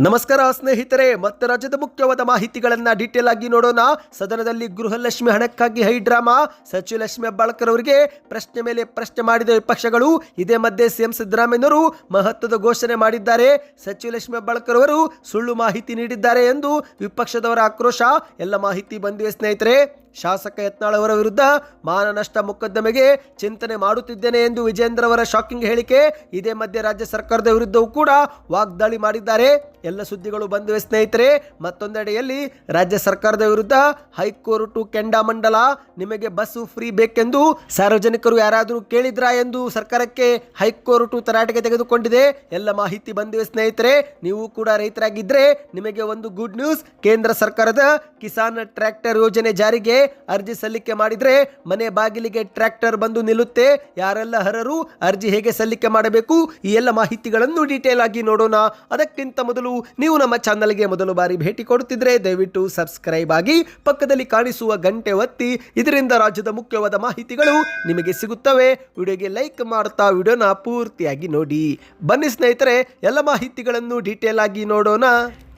ನಮಸ್ಕಾರ ಸ್ನೇಹಿತರೆ, ಮತ್ತೆ ರಾಜ್ಯದ ಮುಖ್ಯವಾದ ಮಾಹಿತಿಗಳನ್ನ ಡೀಟೇಲ್ ಆಗಿ ನೋಡೋಣ. ಸದನದಲ್ಲಿ ಗೃಹಲಕ್ಷ್ಮಿ ಹಣಕ್ಕಾಗಿ ಹೈ ಡ್ರಾಮಾ. ಸಚಿವ ಲಕ್ಷ್ಮಿ ಹೆಬ್ಬಾಳ್ಕರ್ ಅವರಿಗೆ ಪ್ರಶ್ನೆ ಮೇಲೆ ಪ್ರಶ್ನೆ ಮಾಡಿದ ವಿಪಕ್ಷಗಳು. ಇದೇ ಮಧ್ಯೆ ಸಿಎಂ ಸಿದ್ದರಾಮಯ್ಯನವರು ಮಹತ್ವದ ಘೋಷಣೆ ಮಾಡಿದ್ದಾರೆ. ಸಚಿವ ಲಕ್ಷ್ಮಿ ಹೆಬ್ಬಾಳ್ಕರ್ ಅವರು ಸುಳ್ಳು ಮಾಹಿತಿ ನೀಡಿದ್ದಾರೆ ಎಂದು ವಿಪಕ್ಷದವರ ಆಕ್ರೋಶ. ಎಲ್ಲ ಮಾಹಿತಿ ಬಂದಿವೆ ಸ್ನೇಹಿತರೆ. ಶಾಸಕ ಯತ್ನಾಳ್ ಅವರ ವಿರುದ್ಧ ಮಾನನಷ್ಟ ಮೊಕದ್ದಮೆಗೆ ಚಿಂತನೆ ಮಾಡುತ್ತಿದ್ದೇನೆ ಎಂದು ವಿಜೇಂದ್ರ ಅವರ ಶಾಕಿಂಗ್ ಹೇಳಿಕೆ. ಇದೇ ಮಧ್ಯೆ ರಾಜ್ಯ ಸರ್ಕಾರದ ವಿರುದ್ಧವೂ ಕೂಡ ವಾಗ್ದಾಳಿ ಮಾಡಿದ್ದಾರೆ. ಎಲ್ಲ ಸುದ್ದಿಗಳು ಬಂದಿವೆ ಸ್ನೇಹಿತರೆ. ಮತ್ತೊಂದೆಡೆಯಲ್ಲಿ ರಾಜ್ಯ ಸರ್ಕಾರದ ವಿರುದ್ಧ ಹೈಕೋರ್ಟ್ ಕೆಂಡಾಮಂಡಲ. ನಿಮಗೆ ಬಸ್ ಫ್ರೀ ಬೇಕೆಂದು ಸಾರ್ವಜನಿಕರು ಯಾರಾದರೂ ಕೇಳಿದ್ರಾ ಎಂದು ಸರ್ಕಾರಕ್ಕೆ ಹೈಕೋರ್ಟ್ ತರಾಟೆಗೆ ತೆಗೆದುಕೊಂಡಿದೆ. ಎಲ್ಲ ಮಾಹಿತಿ ಬಂದಿವೆ ಸ್ನೇಹಿತರೆ. ನೀವು ಕೂಡ ರೈತರಾಗಿದ್ದರೆ ನಿಮಗೆ ಒಂದು ಗುಡ್ ನ್ಯೂಸ್. ಕೇಂದ್ರ ಸರ್ಕಾರದ ಕಿಸಾನ್ ಟ್ರ್ಯಾಕ್ಟರ್ ಯೋಜನೆ ಜಾರಿಗೆ ಅರ್ಜಿ ಸಲ್ಲಿಕೆ ಮಾಡಿದ್ರೆ ಮನೆ ಬಾಗಿಲಿಗೆ ಟ್ರ್ಯಾಕ್ಟರ್ ಬಂದು ನಿಲ್ಲುತ್ತೆ. ಯಾರೆಲ್ಲ ಅರ್ಹರು, ಅರ್ಜಿ ಹೇಗೆ ಸಲ್ಲಿಕೆ ಮಾಡಬೇಕು, ಈ ಎಲ್ಲ ಮಾಹಿತಿಗಳನ್ನು ಡೀಟೇಲ್ ಆಗಿ ನೋಡೋಣ. ಅದಕ್ಕಿಂತ ಮೊದಲು ನೀವು ನಮ್ಮ ಚಾನಲ್ಗೆ ಮೊದಲು ಬಾರಿ ಭೇಟಿ ಕೊಡುತ್ತಿದ್ರೆ ದಯವಿಟ್ಟು ಸಬ್ಸ್ಕ್ರೈಬ್ ಆಗಿ ಪಕ್ಕದಲ್ಲಿ ಕಾಣಿಸುವ ಗಂಟೆ ಒತ್ತಿ. ಇದರಿಂದ ರಾಜ್ಯದ ಮುಖ್ಯವಾದ ಮಾಹಿತಿಗಳು ನಿಮಗೆ ಸಿಗುತ್ತವೆ. ವಿಡಿಯೋಗೆ ಲೈಕ್ ಮಾಡುತ್ತಾ ವಿಡಿಯೋನ ಪೂರ್ತಿಯಾಗಿ ನೋಡಿ. ಬನ್ನಿ ಸ್ನೇಹಿತರೆ, ಎಲ್ಲ ಮಾಹಿತಿಗಳನ್ನು ಡೀಟೇಲ್ ಆಗಿ ನೋಡೋಣ.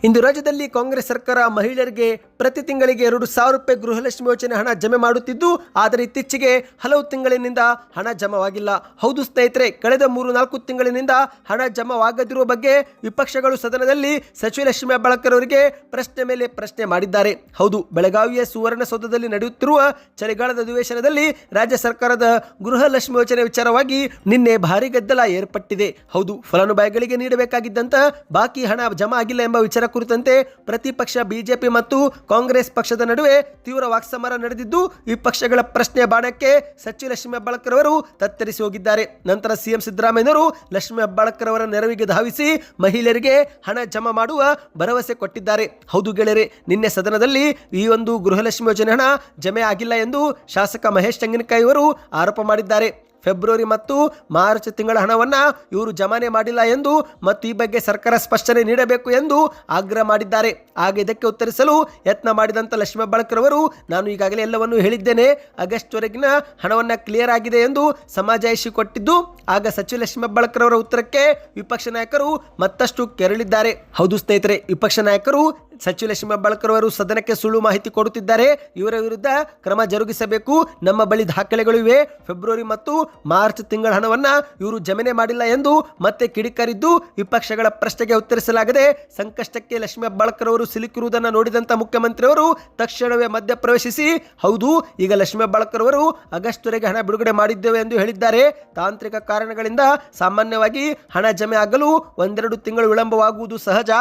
ಇಂದು ರಾಜ್ಯದಲ್ಲಿ ಕಾಂಗ್ರೆಸ್ ಸರ್ಕಾರ ಮಹಿಳೆಯರಿಗೆ ಪ್ರತಿ ತಿಂಗಳಿಗೆ 2,000 ರೂಪಾಯಿ ಗೃಹಲಕ್ಷ್ಮಿ ಯೋಜನೆ ಹಣ ಜಮೆ ಮಾಡುತ್ತಿದ್ದು, ಆದರೆ ಇತ್ತೀಚೆಗೆ ಹಲವು ತಿಂಗಳಿನಿಂದ ಹಣ ಜಮವಾಗಿಲ್ಲ. ಹೌದು ಸ್ನೇಹಿತರೆ, ಕಳೆದ 3-4 ತಿಂಗಳಿನಿಂದ ಹಣ ಜಮವಾಗದಿರುವ ಬಗ್ಗೆ ವಿಪಕ್ಷಗಳು ಸದನದಲ್ಲಿ ಸಚಿವ ಲಕ್ಷ್ಮಿ ಹೆಬ್ಬಾಳ್ಕರ್ ಅವರಿಗೆ ಪ್ರಶ್ನೆ ಮೇಲೆ ಪ್ರಶ್ನೆ ಮಾಡಿದ್ದಾರೆ. ಹೌದು, ಬೆಳಗಾವಿಯ ಸುವರ್ಣಸೌಧದಲ್ಲಿ ನಡೆಯುತ್ತಿರುವ ಚಳಿಗಾಲದ ಅಧಿವೇಶನದಲ್ಲಿ ರಾಜ್ಯ ಸರ್ಕಾರದ ಗೃಹಲಕ್ಷ್ಮಿ ಯೋಜನೆ ವಿಚಾರವಾಗಿ ನಿನ್ನೆ ಭಾರಿ ಗದ್ದಲ ಏರ್ಪಟ್ಟಿದೆ. ಹೌದು, ಫಲಾನುಭವಿಗಳಿಗೆ ನೀಡಬೇಕಾಗಿದ್ದಂತ ಬಾಕಿ ಹಣ ಜಮಾ ಆಗಿಲ್ಲ ಎಂಬ ವಿಚಾರ ಕುರಿತಂತೆ ಪ್ರತಿಪಕ್ಷ ಬಿಜೆಪಿ ಮತ್ತು ಕಾಂಗ್ರೆಸ್ ಪಕ್ಷದ ನಡುವೆ ತೀವ್ರ ವಾಕ್ಸಮರ ನಡೆದಿದ್ದು, ವಿಪಕ್ಷಗಳ ಪ್ರಶ್ನೆ ಬಾಣಕ್ಕೆ ಸಚಿವ ಲಕ್ಷ್ಮಿ ಹೆಬ್ಬಾಳ್ಕರ್ ಅವರು ತತ್ತರಿಸಿ ಹೋಗಿದ್ದಾರೆ. ನಂತರ ಸಿಎಂ ಸಿದ್ದರಾಮಯ್ಯನವರು ಲಕ್ಷ್ಮಿ ಹೆಬ್ಬಾಳ್ಕರ್ ಅವರ ನೆರವಿಗೆ ಧಾವಿಸಿ ಮಹಿಳೆಯರಿಗೆ ಹಣ ಜಮಾ ಮಾಡುವ ಭರವಸೆ ಕೊಟ್ಟಿದ್ದಾರೆ. ಹೌದು ಗೆಳೆಯರೆ, ನಿನ್ನೆ ಸದನದಲ್ಲಿ ಈ ಒಂದು ಗೃಹಲಕ್ಷ್ಮಿ ಯೋಜನೆ ಹಣ ಜಮೆ ಆಗಿಲ್ಲ ಎಂದು ಶಾಸಕ ಮಹೇಶ್ ತೆಂಗಿನಕಾಯಿ ಅವರು ಆರೋಪ ಮಾಡಿದ್ದಾರೆ. ಫೆಬ್ರವರಿ ಮತ್ತು ಮಾರ್ಚ್ ತಿಂಗಳ ಹಣವನ್ನು ಇವರು ಜಮಾನೆ ಮಾಡಿಲ್ಲ ಎಂದು ಮತ್ತು ಈ ಬಗ್ಗೆ ಸರ್ಕಾರ ಸ್ಪಷ್ಟನೆ ನೀಡಬೇಕು ಎಂದು ಆಗ್ರಹ ಮಾಡಿದ್ದಾರೆ. ಆಗ ಇದಕ್ಕೆ ಉತ್ತರಿಸಲು ಯತ್ನ ಮಾಡಿದಂಥ ಲಕ್ಷ್ಮಿ ಹೆಬ್ಬಾಳ್ಕರ್ ಅವರು, ನಾನು ಈಗಾಗಲೇ ಎಲ್ಲವನ್ನೂ ಹೇಳಿದ್ದೇನೆ, ಆಗಸ್ಟ್ ವರೆಗಿನ ಹಣವನ್ನು ಕ್ಲಿಯರ್ ಆಗಿದೆ ಎಂದು ಸಮಜಾಯಿಷಿ ಕೊಟ್ಟಿದ್ದು. ಆಗ ಸಚಿವ ಲಕ್ಷ್ಮಿ ಹೆಬ್ಬಾಳ್ಕರ್ ಅವರ ಉತ್ತರಕ್ಕೆ ವಿಪಕ್ಷ ನಾಯಕರು ಮತ್ತಷ್ಟು ಕೆರಳಿದ್ದಾರೆ. ಹೌದು ಸ್ನೇಹಿತರೆ, ವಿಪಕ್ಷ ನಾಯಕರು ಸಚಿವ ಲಕ್ಷ್ಮಿ ಹೆಬ್ಬಾಳ್ಕರ್ ಅವರು ಸದನಕ್ಕೆ ಸುಳ್ಳು ಮಾಹಿತಿ ಕೊಡುತ್ತಿದ್ದಾರೆ. ಇವರ ವಿರುದ್ಧ ಕ್ರಮ ಜರುಗಿಸಬೇಕು. ನಮ್ಮ ಬಳಿ ದಾಖಲೆಗಳು ಇವೆ. ಫೆಬ್ರವರಿ ಮತ್ತು ಮಾರ್ಚ್ ತಿಂಗಳ ಹಣವನ್ನು ಇವರು ಜಮೆ ಮಾಡಿಲ್ಲ ಎಂದು ಮತ್ತೆ ಕಿಡಿಕಾರಿದ್ದು, ವಿಪಕ್ಷಗಳ ಪ್ರಶ್ನೆಗೆ ಉತ್ತರಿಸಲಾಗದೆ ಸಂಕಷ್ಟಕ್ಕೆ ಲಕ್ಷ್ಮಿ ಹೆಬ್ಬಾಳ್ಕರ್ ಅವರು ಸಿಲುಕಿರುವುದನ್ನು ನೋಡಿದಂತ ಮುಖ್ಯಮಂತ್ರಿ ಅವರು ತಕ್ಷಣವೇ ಮಧ್ಯಪ್ರವೇಶಿಸಿ, ಹೌದು, ಈಗ ಲಕ್ಷ್ಮಿ ಹೆಬ್ಬಾಳ್ಕರ್ ಅವರು ಆಗಸ್ಟ್ ವರೆಗೆ ಹಣ ಬಿಡುಗಡೆ ಮಾಡಿದ್ದೇವೆ ಎಂದು ಹೇಳಿದ್ದಾರೆ. ತಾಂತ್ರಿಕ ಕಾರಣಗಳಿಂದ ಸಾಮಾನ್ಯವಾಗಿ ಹಣ ಜಮೆ ಆಗಲು 1-2 ತಿಂಗಳು ವಿಳಂಬವಾಗುವುದು ಸಹಜ.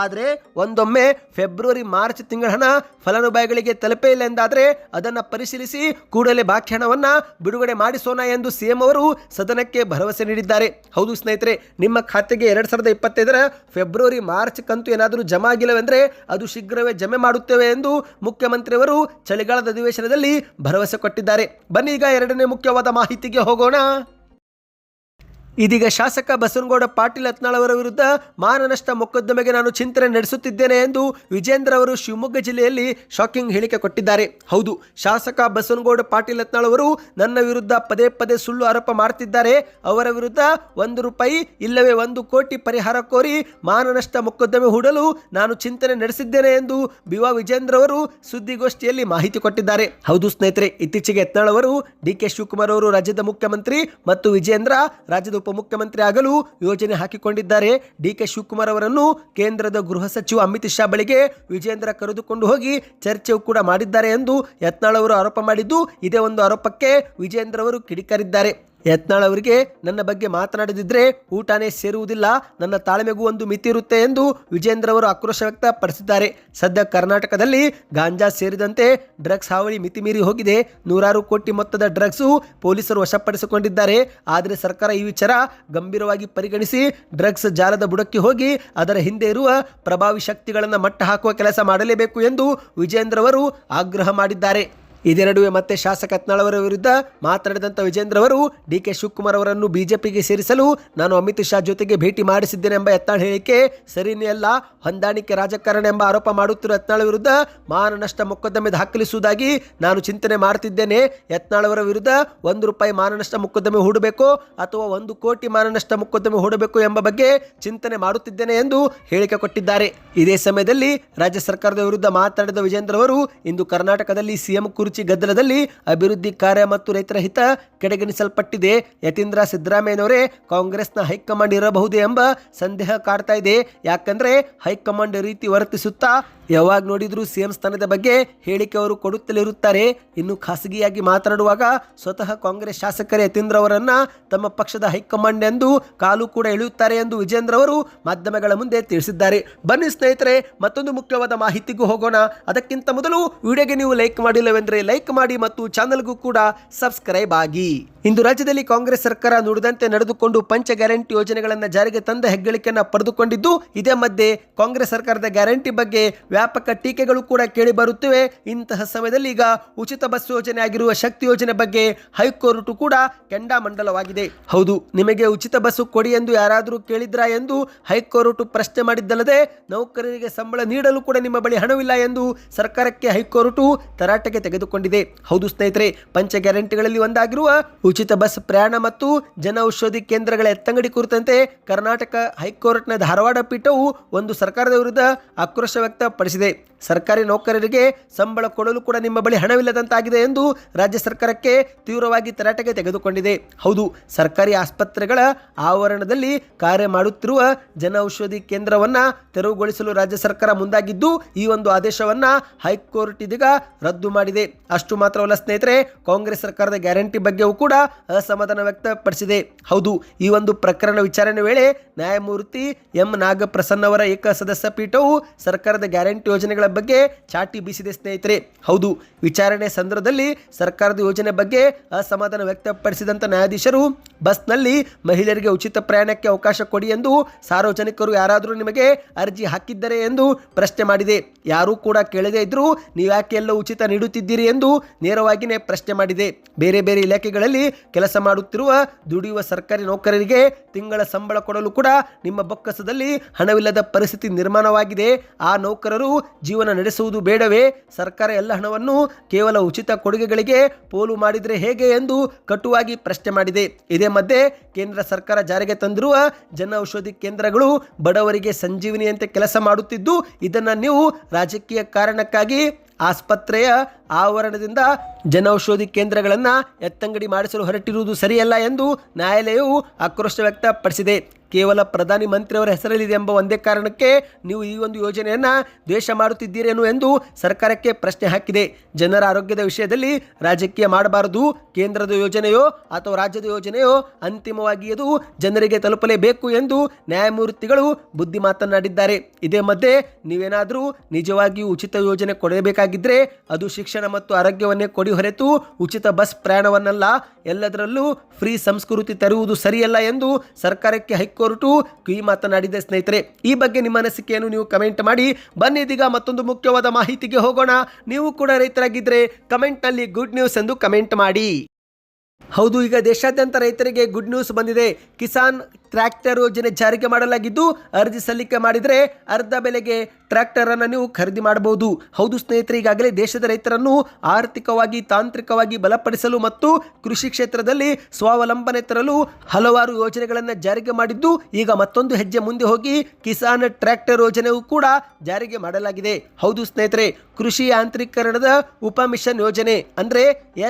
ಆದರೆ ಒಂದೊಮ್ಮೆ ಫೆಬ್ರವರಿ ಮಾರ್ಚ್ ತಿಂಗಳ ಹಣ ಫಲಾನುಭವಿಗಳಿಗೆ ತಲುಪೇ ಇಲ್ಲ ಎಂದಾದರೆ ಅದನ್ನು ಪರಿಶೀಲಿಸಿ ಕೂಡಲೇ ಬಾಕಿ ಹಣವನ್ನು ಬಿಡುಗಡೆ ಮಾಡಿಸೋಣ ಎಂದು ಸಿಎಂ ಅವರು ಸದನಕ್ಕೆ ಭರವಸೆ ನೀಡಿದ್ದಾರೆ. ಹೌದು ಸ್ನೇಹಿತರೆ, ನಿಮ್ಮ ಖಾತೆಗೆ 2025 ಫೆಬ್ರವರಿ ಮಾರ್ಚ್ ಕಂತು ಏನಾದರೂ ಜಮಾ ಆಗಿಲ್ಲವೆಂದರೆ ಅದು ಶೀಘ್ರವೇ ಜಮೆ ಮಾಡುತ್ತೇವೆ ಎಂದು ಮುಖ್ಯಮಂತ್ರಿಯವರು ಚಳಿಗಾಲದ ಅಧಿವೇಶನದಲ್ಲಿ ಭರವಸೆ ಕೊಟ್ಟಿದ್ದಾರೆ. ಬನ್ನಿ ಈಗ ಎರಡನೇ ಮುಖ್ಯವಾದ ಮಾಹಿತಿಗೆ ಹೋಗೋಣ. ಇದೀಗ ಶಾಸಕ ಬಸನಗೌಡ ಪಾಟೀಲ್ ಯತ್ನಾಳ್ ಅವರ ವಿರುದ್ಧ ಮಾನನಷ್ಟ ಮೊಕದ್ದಮೆಗೆ ನಾನು ಚಿಂತನೆ ನಡೆಸುತ್ತಿದ್ದೇನೆ ಎಂದು ವಿಜೇಂದ್ರ ಅವರು ಶಿವಮೊಗ್ಗ ಜಿಲ್ಲೆಯಲ್ಲಿ ಶಾಕಿಂಗ್ ಹೇಳಿಕೆ ಕೊಟ್ಟಿದ್ದಾರೆ. ಹೌದು, ಶಾಸಕ ಬಸನಗೌಡ ಪಾಟೀಲ್ ಯತ್ನಾಳ್ ಅವರು ನನ್ನ ವಿರುದ್ಧ ಪದೇ ಪದೇ ಸುಳ್ಳು ಆರೋಪ ಮಾಡುತ್ತಿದ್ದಾರೆ. ಅವರ ವಿರುದ್ಧ 1 ರೂಪಾಯಿ ಇಲ್ಲವೇ 1 ಕೋಟಿ ಪರಿಹಾರ ಕೋರಿ ಮಾನನಷ್ಟ ಮೊಕದ್ದಮೆ ಹೂಡಲು ನಾನು ಚಿಂತನೆ ನಡೆಸಿದ್ದೇನೆ ಎಂದು ಬಿವಾ ವಿಜೇಂದ್ರ ಅವರು ಸುದ್ದಿಗೋಷ್ಠಿಯಲ್ಲಿ ಮಾಹಿತಿ ಕೊಟ್ಟಿದ್ದಾರೆ. ಹೌದು ಸ್ನೇಹಿತರೆ, ಇತ್ತೀಚೆಗೆ ಯತ್ನಾಳ್ ಅವರು ಡಿಕೆ ಶಿವಕುಮಾರ್ ಅವರು ರಾಜ್ಯದ ಮುಖ್ಯಮಂತ್ರಿ ಮತ್ತು ವಿಜೇಂದ್ರ ರಾಜ್ಯದ ಉಪಮುಖ್ಯಮಂತ್ರಿ ಆಗಲು ಯೋಜನೆ ಹಾಕಿಕೊಂಡಿದ್ದಾರೆ. ಡಿಕೆ ಶಿವಕುಮಾರ್ ಅವರನ್ನು ಕೇಂದ್ರದ ಗೃಹ ಸಚಿವ ಅಮಿತ್ ಶಾ ಬಳಿಗೆ ವಿಜೇಂದ್ರ ಕರೆದುಕೊಂಡು ಹೋಗಿ ಚರ್ಚೆಯೂ ಕೂಡ ಮಾಡಿದ್ದಾರೆ ಎಂದು ಯತ್ನಾಳ್ ಅವರು ಆರೋಪ ಮಾಡಿದ್ದು, ಇದೇ ಒಂದು ಆರೋಪಕ್ಕೆ ವಿಜೇಂದ್ರ ಅವರು ಕಿಡಿಕಾರಿದ್ದಾರೆ. ಯತ್ನಾಳ್ ಅವರಿಗೆ ನನ್ನ ಬಗ್ಗೆ ಮಾತನಾಡದಿದ್ದರೆ ಊಟನೇ ಸೇರುವುದಿಲ್ಲ, ನನ್ನ ತಾಳ್ಮೆಗೂ ಒಂದು ಮಿತಿ ಇರುತ್ತೆ ಎಂದು ವಿಜೇಂದ್ರ ಅವರು ಆಕ್ರೋಶ ವ್ಯಕ್ತಪಡಿಸಿದ್ದಾರೆ. ಸದ್ಯ ಕರ್ನಾಟಕದಲ್ಲಿ ಗಾಂಜಾ ಸೇರಿದಂತೆ ಡ್ರಗ್ಸ್ ಹಾವಳಿ ಮಿತಿ ಮೀರಿ ಹೋಗಿದೆ. 100 ಕೋಟಿ ಮೊತ್ತದ ಡ್ರಗ್ಸು ಪೊಲೀಸರು ವಶಪಡಿಸಿಕೊಂಡಿದ್ದಾರೆ. ಆದರೆ ಸರ್ಕಾರ ಈ ವಿಚಾರ ಗಂಭೀರವಾಗಿ ಪರಿಗಣಿಸಿ ಡ್ರಗ್ಸ್ ಜಾಲದ ಬುಡಕ್ಕೆ ಹೋಗಿ ಅದರ ಹಿಂದೆ ಇರುವ ಪ್ರಭಾವಿ ಶಕ್ತಿಗಳನ್ನು ಮಟ್ಟ ಹಾಕುವ ಕೆಲಸ ಮಾಡಲೇಬೇಕು ಎಂದು ವಿಜೇಂದ್ರ ಅವರು ಆಗ್ರಹ ಮಾಡಿದ್ದಾರೆ. ಇದೇ ನಡುವೆ ಮತ್ತೆ ಶಾಸಕ ಯತ್ನಾಳ್ ಅವರ ವಿರುದ್ಧ ಮಾತನಾಡಿದಂಥ ವಿಜೇಂದ್ರ ಅವರು ಡಿಕೆ ಶಿವಕುಮಾರ್ ಅವರನ್ನು ಬಿಜೆಪಿಗೆ ಸೇರಿಸಲು ನಾನು ಅಮಿತ್ ಶಾ ಜೊತೆಗೆ ಭೇಟಿ ಮಾಡಿಸಿದ್ದೇನೆ ಎಂಬ ಯತ್ನಾಳ್ ಹೇಳಿಕೆ ಸರಿಯೇ ಅಲ್ಲ, ಹೊಂದಾಣಿಕೆ ರಾಜಕಾರಣ ಎಂಬ ಆರೋಪ ಮಾಡುತ್ತಿರುವ ಯತ್ನಾಳ್ ವಿರುದ್ಧ ಮಾನನಷ್ಟ ಮೊಕದ್ದಮೆ ದಾಖಲಿಸುವುದಾಗಿ ನಾನು ಚಿಂತನೆ ಮಾಡುತ್ತಿದ್ದೇನೆ. ಯತ್ನಾಳ್ ಅವರ ವಿರುದ್ಧ ₹1 ಮಾನನಷ್ಟ ಮೊಕದ್ದಮೆ ಹೂಡಬೇಕು ಅಥವಾ 1 ಕೋಟಿ ಮಾನನಷ್ಟ ಮೊಕದ್ದಮೆ ಹೂಡಬೇಕು ಎಂಬ ಬಗ್ಗೆ ಚಿಂತನೆ ಮಾಡುತ್ತಿದ್ದೇನೆ ಎಂದು ಹೇಳಿಕೆ ಕೊಟ್ಟಿದ್ದಾರೆ. ಇದೇ ಸಮಯದಲ್ಲಿ ರಾಜ್ಯ ಸರ್ಕಾರದ ವಿರುದ್ಧ ಮಾತನಾಡಿದ ವಿಜೇಂದ್ರ ಅವರು ಇಂದು ಕರ್ನಾಟಕದಲ್ಲಿ ಸಿಎಂ ಕುರ್ಚಿ ಗದ್ದಲದಲ್ಲಿ ಅಭಿವೃದ್ಧಿ ಕಾರ್ಯ ಮತ್ತು ರೈತರ ಹಿತ ಕಡೆಗಣಿಸಲ್ಪಟ್ಟಿದೆ. ಯತೀಂದ್ರ ಸಿದ್ದರಾಮಯ್ಯನವರೇ ಕಾಂಗ್ರೆಸ್ನ ಹೈಕಮಾಂಡ್ ಇರಬಹುದು ಎಂಬ ಸಂದೇಹ ಕಾಡ್ತಾ ಇದೆ. ಯಾಕಂದ್ರೆ ಹೈಕಮಾಂಡ್ ರೀತಿ ವರ್ತಿಸುತ್ತಾ ಯಾವಾಗ ನೋಡಿದ್ರು ಸಿಎಂ ಸ್ಥಾನದ ಬಗ್ಗೆ ಹೇಳಿಕೆ ಅವರು ಕೊಡುತ್ತಲೇ ಇರುತ್ತಾರೆ. ಇನ್ನು ಖಾಸಗಿಯಾಗಿ ಮಾತನಾಡುವಾಗ ಸ್ವತಃ ಕಾಂಗ್ರೆಸ್ ಶಾಸಕರೇ ಯತೀಂದ್ರ ಅವರನ್ನ ತಮ್ಮ ಪಕ್ಷದ ಹೈಕಮಾಂಡ್ ಎಂದು ಕಾಲು ಕೂಡ ಎಳೆಯುತ್ತಾರೆ ಎಂದು ವಿಜೇಂದ್ರ ಅವರು ಮಾಧ್ಯಮಗಳ ಮುಂದೆ ತಿಳಿಸಿದ್ದಾರೆ. ಬನ್ನಿ ಸ್ನೇಹಿತರೆ, ಮತ್ತೊಂದು ಮುಖ್ಯವಾದ ಮಾಹಿತಿಗೂ ಹೋಗೋಣ. ಅದಕ್ಕಿಂತ ಮೊದಲು ವಿಡಿಯೋಗೆ ನೀವು ಲೈಕ್ ಮಾಡಿಲ್ಲವೆಂದರೆ ಲೈಕ್ ಮಾಡಿ ಮತ್ತು ಚಾನಲ್ಗೂ ಕೂಡ ಸಬ್ಸ್ಕ್ರೈಬ್ ಆಗಿ. ಇಂದು ರಾಜ್ಯದಲ್ಲಿ ಕಾಂಗ್ರೆಸ್ ಸರ್ಕಾರ ನುಡಿದಂತೆ ನಡೆದುಕೊಂಡು ಪಂಚ ಗ್ಯಾರಂಟಿ ಯೋಜನೆಗಳನ್ನು ಜಾರಿಗೆ ತಂದ ಹೆಗ್ಗಳಿಕೆಯನ್ನು ಪಡೆದುಕೊಂಡಿದ್ದು, ಇದೇ ಮಧ್ಯೆ ಕಾಂಗ್ರೆಸ್ ಸರ್ಕಾರದ ಗ್ಯಾರಂಟಿ ಬಗ್ಗೆ ವ್ಯಾಪಕ ಟೀಕೆಗಳು ಕೂಡ ಕೇಳಿ ಬರುತ್ತಿವೆ. ಇಂತಹ ಸಮಯದಲ್ಲಿ ಈಗ ಉಚಿತ ಬಸ್ ಯೋಜನೆ ಆಗಿರುವ ಶಕ್ತಿ ಯೋಜನೆ ಬಗ್ಗೆ ಹೈಕೋರ್ಟ್ ಕೂಡ ಕೆಂಡಾಮಂಡಲವಾಗಿದೆ. ಹೌದು, ನಿಮಗೆ ಉಚಿತ ಬಸ್ ಕೊಡಿ ಎಂದು ಯಾರಾದರೂ ಕೇಳಿದ್ರಾ ಎಂದು ಹೈಕೋರ್ಟ್ ಪ್ರಶ್ನೆ ಮಾಡಿದ್ದಲ್ಲದೆ ನೌಕರರಿಗೆ ಸಂಬಳ ನೀಡಲು ಕೂಡ ನಿಮ್ಮ ಬಳಿ ಹಣವಿಲ್ಲ ಎಂದು ಸರ್ಕಾರಕ್ಕೆ ಹೈಕೋರ್ಟ್ ತರಾಟೆಗೆ ತೆಗೆದುಕೊಂಡಿದೆ. ಹೌದು ಸ್ನೇಹಿತರೆ, ಪಂಚ ಗ್ಯಾರಂಟಿಗಳಲ್ಲಿ ಒಂದಾಗಿರುವ ಉಚಿತ ಬಸ್ ಪ್ರಯಾಣ ಮತ್ತು ಜನೌಷಧಿ ಕೇಂದ್ರಗಳ ಎತ್ತಂಗಡಿ ಕುರಿತಂತೆ ಕರ್ನಾಟಕ ಹೈಕೋರ್ಟ್ನ ಧಾರವಾಡ ಪೀಠವು ಒಂದು ಸರ್ಕಾರದ ವಿರುದ್ಧ ಆಕ್ರೋಶ ವ್ಯಕ್ತಪಡಿಸಿದೆ. ಸರ್ಕಾರಿ ನೌಕರರಿಗೆ ಸಂಬಳ ಕೊಡಲು ಕೂಡ ನಿಮ್ಮ ಬಳಿ ಹಣವಿಲ್ಲದಂತಾಗಿದೆ ಎಂದು ರಾಜ್ಯ ಸರ್ಕಾರಕ್ಕೆ ತೀವ್ರವಾಗಿ ತರಾಟೆಗೆ ತೆಗೆದುಕೊಂಡಿದೆ. ಹೌದು, ಸರ್ಕಾರಿ ಆಸ್ಪತ್ರೆಗಳ ಆವರಣದಲ್ಲಿ ಕಾರ್ಯ ಮಾಡುತ್ತಿರುವ ಜನೌಷಧಿ ಕೇಂದ್ರವನ್ನ ತೆರವುಗೊಳಿಸಲು ರಾಜ್ಯ ಸರ್ಕಾರ ಮುಂದಾಗಿದ್ದು, ಈ ಒಂದು ಆದೇಶವನ್ನ ಹೈಕೋರ್ಟ್ ಇದೀಗ ರದ್ದು ಮಾಡಿದೆ. ಅಷ್ಟು ಮಾತ್ರವಲ್ಲ ಸ್ನೇಹಿತರೆ, ಕಾಂಗ್ರೆಸ್ ಸರ್ಕಾರದ ಗ್ಯಾರಂಟಿ ಬಗ್ಗೆಯೂ ಕೂಡ ಅಸಮಾಧಾನ ವ್ಯಕ್ತಪಡಿಸಿದೆ. ಹೌದು, ಈ ಒಂದು ಪ್ರಕರಣ ವಿಚಾರಣೆ ವೇಳೆ ನ್ಯಾಯಮೂರ್ತಿ ಎಂ ನಾಗಪ್ರಸನ್ನ ಅವರ ಏಕಸದಸ್ಯ ಪೀಠವು ಸರ್ಕಾರದ ಗ್ಯಾರಂಟಿ ಯೋಜನೆಗಳ ಬಗ್ಗೆ ಚಾಟಿ ಬೀಸಿದೆ ಸ್ನೇಹಿತರೆ. ಹೌದು, ವಿಚಾರಣೆ ಸಂದರ್ಭದಲ್ಲಿ ಸರ್ಕಾರದ ಯೋಜನೆ ಬಗ್ಗೆ ಅಸಮಾಧಾನ ವ್ಯಕ್ತಪಡಿಸಿದಂಥ ನ್ಯಾಯಾಧೀಶರು ಬಸ್ನಲ್ಲಿ ಮಹಿಳೆಯರಿಗೆ ಉಚಿತ ಪ್ರಯಾಣಕ್ಕೆ ಅವಕಾಶ ಕೊಡಿ ಎಂದು ಸಾರ್ವಜನಿಕರು ಯಾರಾದರೂ ನಿಮಗೆ ಅರ್ಜಿ ಹಾಕಿದ್ದರೆ ಎಂದು ಪ್ರಶ್ನೆ ಮಾಡಿದೆ. ಯಾರೂ ಕೂಡ ಕೇಳದೇ ಇದ್ರೂ ನೀವ್ಯಾಕೆ ಎಲ್ಲ ಉಚಿತ ನೀಡುತ್ತಿದ್ದೀರಿ ಎಂದು ನೇರವಾಗಿಯೇ ಪ್ರಶ್ನೆ ಮಾಡಿದೆ. ಬೇರೆ ಬೇರೆ ಇಲಾಖೆಗಳಲ್ಲಿ ಕೆಲಸ ಮಾಡುತ್ತಿರುವ ದುಡಿಯುವ ಸರ್ಕಾರಿ ನೌಕರರಿಗೆ ತಿಂಗಳ ಸಂಬಳ ಕೊಡಲು ಕೂಡ ನಿಮ್ಮ ಬೊಕ್ಕಸದಲ್ಲಿ ಹಣವಿಲ್ಲದ ಪರಿಸ್ಥಿತಿ ನಿರ್ಮಾಣವಾಗಿದೆ. ಆ ನೌಕರರು ಜೀವನ ನಡೆಸುವುದು ಬೇಡವೇ? ಸರ್ಕಾರ ಎಲ್ಲ ಹಣವನ್ನು ಕೇವಲ ಉಚಿತ ಕೊಡುಗೆಗಳಿಗೆ ಪೋಲು ಮಾಡಿದರೆ ಹೇಗೆ ಎಂದು ಕಟುವಾಗಿ ಪ್ರಶ್ನೆ ಮಾಡಿದೆ. ಇದೇ ಮಧ್ಯೆ ಕೇಂದ್ರ ಸರ್ಕಾರ ಜಾರಿಗೆ ತಂದಿರುವ ಜನೌಷಧಿ ಕೇಂದ್ರಗಳು ಬಡವರಿಗೆ ಸಂಜೀವಿನಿಯಂತೆ ಕೆಲಸ ಮಾಡುತ್ತಿದ್ದು, ಇದನ್ನು ನೀವು ರಾಜಕೀಯ ಕಾರಣಕ್ಕಾಗಿ ಆಸ್ಪತ್ರೆಯ ಆವರಣದಿಂದ ಜನೌಷಧಿ ಕೇಂದ್ರಗಳನ್ನು ಎತ್ತಂಗಡಿ ಮಾಡಿಸಲು ಹೊರಟಿರುವುದು ಸರಿಯಲ್ಲ ಎಂದು ನ್ಯಾಯಾಲಯವು ಆಕ್ರೋಶ ವ್ಯಕ್ತಪಡಿಸಿದೆ. ಕೇವಲ ಪ್ರಧಾನಿ ಮಂತ್ರಿಯವರ ಹೆಸರಲ್ಲಿದೆ ಎಂಬ ಒಂದೇ ಕಾರಣಕ್ಕೆ ನೀವು ಈ ಒಂದು ಯೋಜನೆಯನ್ನು ದ್ವೇಷ ಮಾಡುತ್ತಿದ್ದೀರೇನು ಎಂದು ಸರ್ಕಾರಕ್ಕೆ ಪ್ರಶ್ನೆ ಹಾಕಿದೆ. ಜನರ ಆರೋಗ್ಯದ ವಿಷಯದಲ್ಲಿ ರಾಜಕೀಯ ಮಾಡಬಾರದು. ಕೇಂದ್ರದ ಯೋಜನೆಯೋ ಅಥವಾ ರಾಜ್ಯದ ಯೋಜನೆಯೋ ಅಂತಿಮವಾಗಿ ಅದು ಜನರಿಗೆ ತಲುಪಲೇಬೇಕು ಎಂದು ನ್ಯಾಯಮೂರ್ತಿಗಳು ಬುದ್ಧಿ ಮಾತನಾಡಿದ್ದಾರೆ. ಇದೇ ಮಧ್ಯೆ ನೀವೇನಾದರೂ ನಿಜವಾಗಿಯೂ ಉಚಿತ ಯೋಜನೆ ಕೊಡಬೇಕಾಗಿದ್ದರೆ ಅದು ಶಿಕ್ಷಣ ಮತ್ತು ಆರೋಗ್ಯವನ್ನೇ ಕೊಡಿ ಹೊರತು ಉಚಿತ ಬಸ್ ಪ್ರಯಾಣವನ್ನಲ್ಲ. ಎಲ್ಲದರಲ್ಲೂ ಫ್ರೀ ಸಂಸ್ಕೃತಿ ತರುವುದು ಸರಿಯಲ್ಲ ಎಂದು ಸರ್ಕಾರಕ್ಕೆ ಹೈಕೋರ್ಟ್ ಕಿವಿ ಮಾತನಾಡಿದೆ. ಸ್ನೇಹಿತರೆ, ಈ ಬಗ್ಗೆ ನಿಮ್ಮ ಅನಿಸಿಕೆಯನ್ನು ನೀವು ಕಮೆಂಟ್ ಮಾಡಿ. ಬನ್ನಿ ಇದೀಗ ಮತ್ತೊಂದು ಮುಖ್ಯವಾದ ಮಾಹಿತಿಗೆ ಹೋಗೋಣ. ನೀವು ಕೂಡ ರೈತರಾಗಿದ್ದರೆ ಕಮೆಂಟ್ನಲ್ಲಿ ಗುಡ್ ನ್ಯೂಸ್ ಎಂದು ಕಮೆಂಟ್ ಮಾಡಿ. ಹೌದು, ಈಗ ದೇಶಾದ್ಯಂತ ರೈತರಿಗೆ ಗುಡ್ ನ್ಯೂಸ್ ಬಂದಿದೆ. ಕಿಸಾನ್ ಟ್ರ್ಯಾಕ್ಟರ್ ಯೋಜನೆ ಜಾರಿಗೆ ಮಾಡಲಾಗಿದ್ದು, ಅರ್ಜಿ ಸಲ್ಲಿಕೆ ಮಾಡಿದರೆ ಅರ್ಧ ಬೆಲೆಗೆ ಟ್ರ್ಯಾಕ್ಟರ್ ಅನ್ನು ನೀವು ಖರೀದಿ ಮಾಡಬಹುದು. ಹೌದು ಸ್ನೇಹಿತರೆ, ಈಗಾಗಲೇ ದೇಶದ ರೈತರನ್ನು ಆರ್ಥಿಕವಾಗಿ ತಾಂತ್ರಿಕವಾಗಿ ಬಲಪಡಿಸಲು ಮತ್ತು ಕೃಷಿ ಕ್ಷೇತ್ರದಲ್ಲಿ ಸ್ವಾವಲಂಬನೆ ತರಲು ಹಲವಾರು ಯೋಜನೆಗಳನ್ನು ಜಾರಿಗೆ ಮಾಡಿದ್ದು, ಈಗ ಮತ್ತೊಂದು ಹೆಜ್ಜೆ ಮುಂದೆ ಹೋಗಿ ಕಿಸಾನ್ ಟ್ರ್ಯಾಕ್ಟರ್ ಯೋಜನೆಯೂ ಕೂಡ ಜಾರಿಗೆ ಮಾಡಲಾಗಿದೆ. ಹೌದು ಸ್ನೇಹಿತರೆ, ಕೃಷಿ ಯಾಂತ್ರೀಕರಣದ ಉಪ ಮಿಷನ್ ಯೋಜನೆ ಅಂದರೆ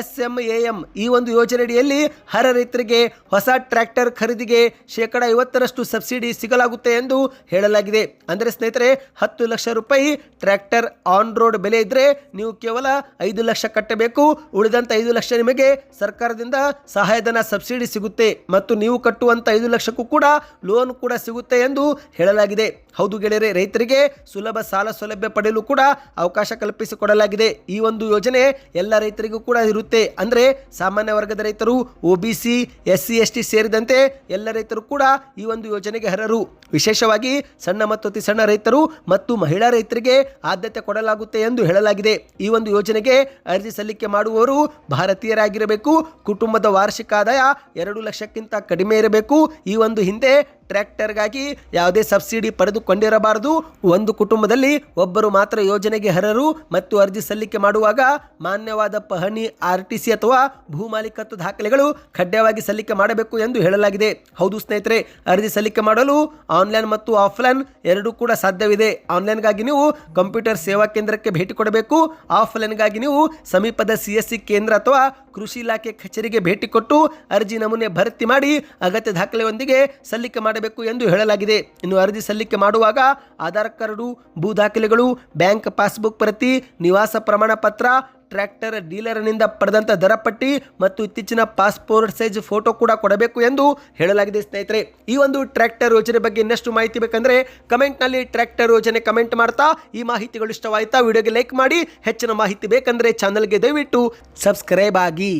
SMAM ಈ ಒಂದು ಯೋಜನೆಯಡಿಯಲ್ಲಿ ಹರ ರೈತರಿಗೆ ಹೊಸ ಟ್ರ್ಯಾಕ್ಟರ್ ಖರೀದಿಗೆ 50% ಸಬ್ಸಿಡಿ ಸಿಗಲಾಗುತ್ತೆ ಎಂದು ಹೇಳಲಾಗಿದೆ. ಅಂದರೆ ಸ್ನೇಹಿತರೆ, 10 ಲಕ್ಷ ರೂಪಾಯಿ ಟ್ರ್ಯಾಕ್ಟರ್ ಆನ್ ರೋಡ್ ಬೆಲೆ ಇದ್ರೆ ನೀವು ಕೇವಲ 5 ಲಕ್ಷ ಕಟ್ಟಬೇಕು. ಉಳಿದಂತ 5 ಲಕ್ಷ ನಿಮಗೆ ಸರ್ಕಾರದಿಂದ ಸಹಾಯಧನ ಸಬ್ಸಿಡಿ ಸಿಗುತ್ತೆ ಮತ್ತು ನೀವು ಕಟ್ಟುವಂತ 5 ಲಕ್ಷಕ್ಕೂ ಕೂಡ ಲೋನ್ ಕೂಡ ಸಿಗುತ್ತೆ ಎಂದು ಹೇಳಲಾಗಿದೆ. ಹೌದು ಗೆಳೆಯರೆ, ರೈತರಿಗೆ ಸುಲಭ ಸಾಲ ಸೌಲಭ್ಯ ಪಡೆಯಲು ಕೂಡ ಅವಕಾಶ ಕಲ್ಪಿಸಿಕೊಡಲಾಗಿದೆ. ಈ ಒಂದು ಯೋಜನೆ ಎಲ್ಲ ರೈತರಿಗೂ ಕೂಡ ಇರುತ್ತೆ. ಅಂದರೆ ಸಾಮಾನ್ಯ ವರ್ಗದ ರೈತರು, OBC, SC, ST ಸೇರಿದಂತೆ ಎಲ್ಲ ರೈತರು ಕೂಡ ಈ ಒಂದು ಯೋಜನೆಗೆ ಅರ್ಹರು. ವಿಶೇಷವಾಗಿ ಸಣ್ಣ ಮತ್ತು ಅತಿ ಸಣ್ಣ ರೈತರು ಮತ್ತು ಮಹಿಳಾ ರೈತರಿಗೆ ಆದ್ಯತೆ ಕೊಡಲಾಗುತ್ತೆ ಎಂದು ಹೇಳಲಾಗಿದೆ. ಈ ಒಂದು ಯೋಜನೆಗೆ ಅರ್ಜಿ ಸಲ್ಲಿಕೆ ಮಾಡುವವರು ಭಾರತೀಯರಾಗಿರಬೇಕು. ಕುಟುಂಬದ ವಾರ್ಷಿಕ ಆದಾಯ 2 ಲಕ್ಷಕ್ಕಿಂತ ಕಡಿಮೆ ಇರಬೇಕು. ಈ ಒಂದು ಹಿಂದೆ ಟ್ರ್ಯಾಕ್ಟರ್ಗಾಗಿ ಯಾವುದೇ ಸಬ್ಸಿಡಿ ಪಡೆದುಕೊಂಡಿರಬಾರದು. ಒಂದು ಕುಟುಂಬದಲ್ಲಿ ಒಬ್ಬರು ಮಾತ್ರ ಯೋಜನೆಗೆ ಅರ್ಹರು ಮತ್ತು ಅರ್ಜಿ ಸಲ್ಲಿಕೆ ಮಾಡುವಾಗ ಮಾನ್ಯವಾದ ಪಹಣಿ, RTC ಅಥವಾ ಭೂಮಾಲೀಕತ್ವ ದಾಖಲೆಗಳು ಕಡ್ಡಾಯವಾಗಿ ಸಲ್ಲಿಕೆ ಮಾಡಬೇಕು ಎಂದು ಹೇಳಲಾಗಿದೆ. ಹೌದು ಸ್ನೇಹಿತರೆ, ಅರ್ಜಿ ಸಲ್ಲಿಕೆ ಮಾಡಲು ಆನ್ಲೈನ್ ಮತ್ತು ಆಫ್ಲೈನ್ ಎರಡೂ ಕೂಡ ಸಾಧ್ಯವಿದೆ. ಆನ್ಲೈನ್ಗಾಗಿ ನೀವು ಕಂಪ್ಯೂಟರ್ ಸೇವಾ ಕೇಂದ್ರಕ್ಕೆ ಭೇಟಿ ಕೊಡಬೇಕು. ಆಫ್ಲೈನ್ಗಾಗಿ ನೀವು ಸಮೀಪದ CSC ಕೇಂದ್ರ ಅಥವಾ ಕೃಷಿ ಇಲಾಖೆ ಕಚೇರಿಗೆ ಭೇಟಿ ಕೊಟ್ಟು ಅರ್ಜಿ ನಮೂನೆ ಭರ್ತಿ ಮಾಡಿ ಅಗತ್ಯ ದಾಖಲೆಯೊಂದಿಗೆ ಸಲ್ಲಿಕೆ ಮಾಡಬೇಕು ಎಂದು ಹೇಳಲಾಗಿದೆ. ಇನ್ನು ಅರ್ಜಿ ಸಲ್ಲಿಕೆ ಮಾಡುವಾಗ ಆಧಾರ್ ಕಾರ್ಡು, ಭೂ ದಾಖಲೆಗಳು, ಬ್ಯಾಂಕ್ ಪಾಸ್ಬುಕ್ ಪ್ರತಿ, ನಿವಾಸ ಪ್ರಮಾಣ ಪತ್ರ, ಟ್ರ್ಯಾಕ್ಟರ್ ಡೀಲರ್ನಿಂದ ಪಡೆದಂಥ ದರಪಟ್ಟಿ ಮತ್ತು ಇತ್ತೀಚಿನ ಪಾಸ್ಪೋರ್ಟ್ ಸೈಜ್ ಫೋಟೋ ಕೂಡ ಕೊಡಬೇಕು ಎಂದು ಹೇಳಲಾಗಿದೆ. ಸ್ನೇಹಿತರೆ, ಈ ಒಂದು ಟ್ರ್ಯಾಕ್ಟರ್ ಯೋಜನೆ ಬಗ್ಗೆ ಇನ್ನಷ್ಟು ಮಾಹಿತಿ ಬೇಕಂದ್ರೆ ಕಮೆಂಟ್ನಲ್ಲಿ ಟ್ರ್ಯಾಕ್ಟರ್ ಯೋಜನೆ ಕಮೆಂಟ್ ಮಾಡ್ತಾ. ಈ ಮಾಹಿತಿಗಳು ಇಷ್ಟವಾಯ್ತಾ? ವಿಡಿಯೋಗೆ ಲೈಕ್ ಮಾಡಿ. ಹೆಚ್ಚಿನ ಮಾಹಿತಿ ಬೇಕಂದ್ರೆ ಚಾನಲ್ಗೆ ದಯವಿಟ್ಟು ಸಬ್ಸ್ಕ್ರೈಬ್ ಆಗಿ.